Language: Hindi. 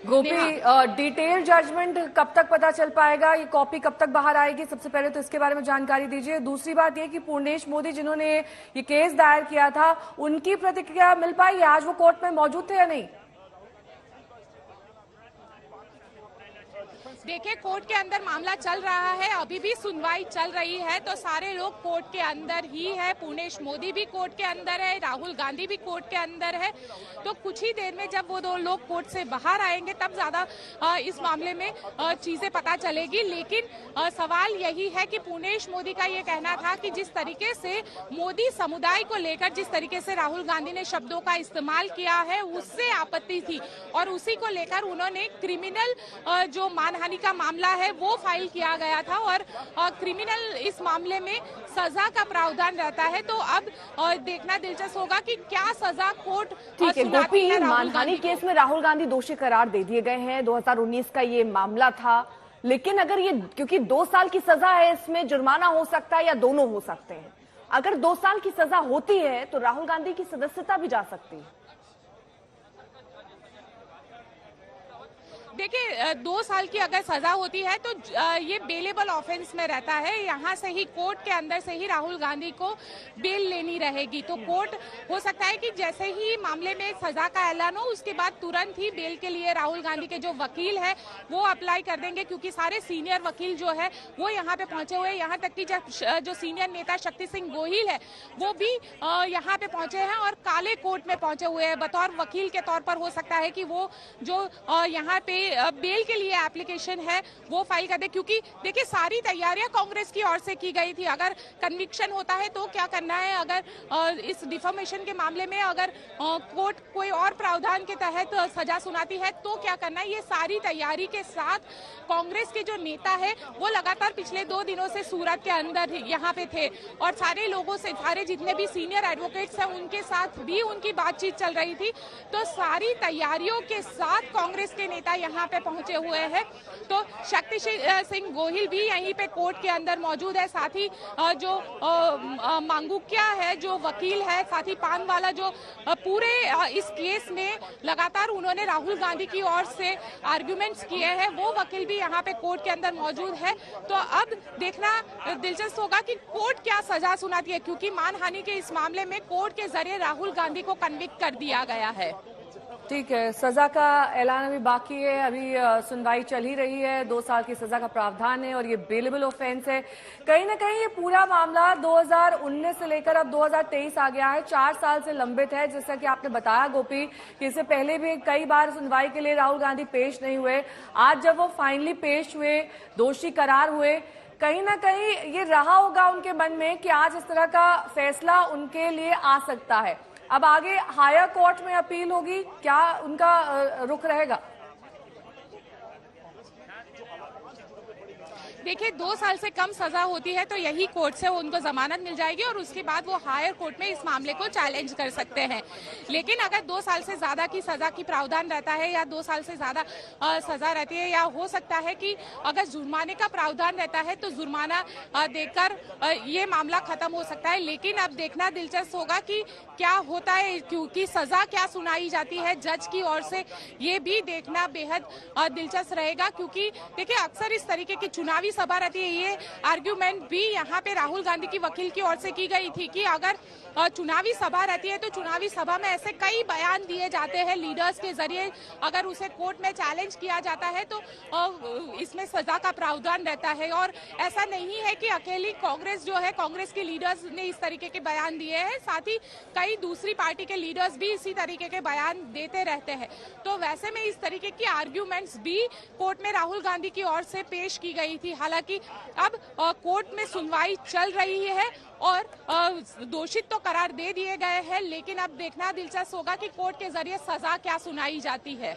गोपी, डिटेल जजमेंट कब तक पता चल पाएगा? ये कॉपी कब तक बाहर आएगी? सबसे पहले तो इसके बारे में जानकारी दीजिए। दूसरी बात ये कि पूर्णेश मोदी जिन्होंने ये केस दायर किया था, उनकी प्रतिक्रिया मिल पाई? आज वो कोर्ट में मौजूद थे या नहीं? देखिए, कोर्ट के अंदर मामला चल रहा है, अभी भी सुनवाई चल रही है, तो सारे लोग कोर्ट के अंदर ही है। पूर्णेश मोदी भी कोर्ट के अंदर है, राहुल गांधी भी कोर्ट के अंदर है। तो कुछ ही देर में जब वो दो लोग कोर्ट से बाहर आएंगे तब ज्यादा इस मामले में चीजें पता चलेगी। लेकिन सवाल यही है कि पूर्णेश मोदी का ये कहना था कि जिस तरीके से मोदी समुदाय को लेकर जिस तरीके से राहुल गांधी ने शब्दों का इस्तेमाल किया है, उससे आपत्ति थी और उसी को लेकर उन्होंने क्रिमिनल जो मानहानि का मामला है वो फाइल किया गया था और क्रिमिनल इस मामले में सजा का प्रावधान रहता है। तो अब देखना दिलचस्प होगा कि क्या सजा कोर्ट ठीक है गोपी, मानहानि केस में राहुल गांधी दोषी करार दे दिए गए हैं। 2019 का ये मामला था, लेकिन अगर ये, क्योंकि 2 साल की सजा है, इसमें जुर्माना हो सकता है या दोनों हो सकते हैं। अगर 2 साल की सजा होती है तो राहुल गांधी की सदस्यता भी जा सकती है। देखिए, 2 साल की अगर सजा होती है तो ये बेलेबल ऑफेंस में रहता है। यहाँ से ही कोर्ट के अंदर से ही राहुल गांधी को बेल लेनी रहेगी। तो कोर्ट हो सकता है कि जैसे ही मामले में सजा का ऐलान हो उसके बाद तुरंत ही बेल के लिए राहुल गांधी के जो वकील है वो अप्लाई कर देंगे, क्योंकि सारे सीनियर वकील जो है वो यहाँ पे पहुंचे हुए हैं। यहाँ तक कि जो सीनियर नेता शक्ति सिंह गोहिल है वो भी यहाँ पे पहुंचे हैं और काले कोर्ट में पहुंचे हुए हैं बतौर वकील के तौर पर। हो सकता है कि वो जो यहाँ पे बेल के लिए एप्लीकेशन है वो फाइल कर दे, क्योंकि देखिए सारी तैयारियां कांग्रेस की ओर से की गई थी। अगर कन्विक्शन होता है तो क्या करना है, अगर इस डिफॉर्मेशन के मामले में अगर कोर्ट कोई और प्रावधान के तहत सजा सुनाती है तो क्या करना है, ये सारी तैयारी के साथ कांग्रेस के जो नेता है वो लगातार पिछले 2 दिनों से सूरत के अंदर यहाँ पे थे और सारे लोगों से, सारे जितने भी सीनियर एडवोकेट्स हैं उनके साथ भी उनकी बातचीत चल रही थी। तो सारी तैयारियों के साथ कांग्रेस के नेता यहाँ पे पहुंचे हुए हैं। तो शक्ति सिंह गोहिल भी यहीं पे कोर्ट के अंदर मौजूद है। साथ ही जो मांगुकिया है जो वकील है, साथ ही पानवाला जो पूरे इस केस में लगातार उन्होंने राहुल गांधी की ओर से आर्गुमेंट्स किए हैं, वो वकील भी यहाँ पे कोर्ट के अंदर मौजूद है। तो अब देखना दिलचस्प होगा कि कोर्ट क्या सजा सुनाती है, क्योंकि मानहानि के इस मामले में कोर्ट के जरिए राहुल गांधी को कन्विक्ट कर दिया गया है। ठीक है, सजा का ऐलान अभी बाकी है, अभी सुनवाई चल ही रही है। 2 साल की सजा का प्रावधान है और ये बेलेबल ऑफेंस है। कहीं ना कहीं ये पूरा मामला 2019 से लेकर अब 2023 आ गया है, 4 साल से लंबित है। जैसा कि आपने बताया गोपी कि इससे पहले भी कई बार सुनवाई के लिए राहुल गांधी पेश नहीं हुए। आज जब वो फाइनली पेश हुए, दोषी करार हुए, कहीं ना कहीं ये रहा होगा उनके मन में कि आज इस तरह का फैसला उनके लिए आ सकता है। अब आगे हायर कोर्ट में अपील होगी, क्या उनका रुख रहेगा? देखिए, 2 साल से कम सजा होती है तो यही कोर्ट से उनको जमानत मिल जाएगी और उसके बाद वो हायर कोर्ट में इस मामले को चैलेंज कर सकते हैं। लेकिन अगर 2 साल से ज्यादा की सजा की प्रावधान रहता है या 2 साल से ज्यादा सजा रहती है, या हो सकता है कि अगर जुर्माने का प्रावधान रहता है तो जुर्माना देकर ये मामला खत्म हो सकता है। लेकिन अब देखना दिलचस्प होगा कि क्या होता है, क्योंकि सजा क्या सुनाई जाती है जज की ओर से, ये भी देखना बेहद दिलचस्प रहेगा। क्योंकि देखिए, अक्सर इस तरीके की चुनावी सभा रहती है, ये आर्ग्यूमेंट भी यहाँ पे राहुल गांधी की वकील की ओर से की गई थी कि अगर चुनावी सभा रहती है तो चुनावी सभा में ऐसे कई बयान दिए जाते हैं लीडर्स के जरिए, अगर उसे कोर्ट में चैलेंज किया जाता है तो इसमें सजा का प्रावधान रहता है। और ऐसा नहीं है कि अकेली कांग्रेस जो है, कांग्रेस के लीडर्स ने इस तरीके के बयान दिए हैं, साथ ही कई दूसरी पार्टी के लीडर्स भी इसी तरीके के बयान देते रहते हैं। तो वैसे में इस तरीके की आर्ग्यूमेंट्स भी कोर्ट में राहुल गांधी की ओर से पेश की गई थी। हालांकि अब कोर्ट में सुनवाई चल रही है और दोषित तो करार दे दिए गए हैं, लेकिन अब देखना दिलचस्प होगा कि कोर्ट के जरिए सजा क्या सुनाई जाती है।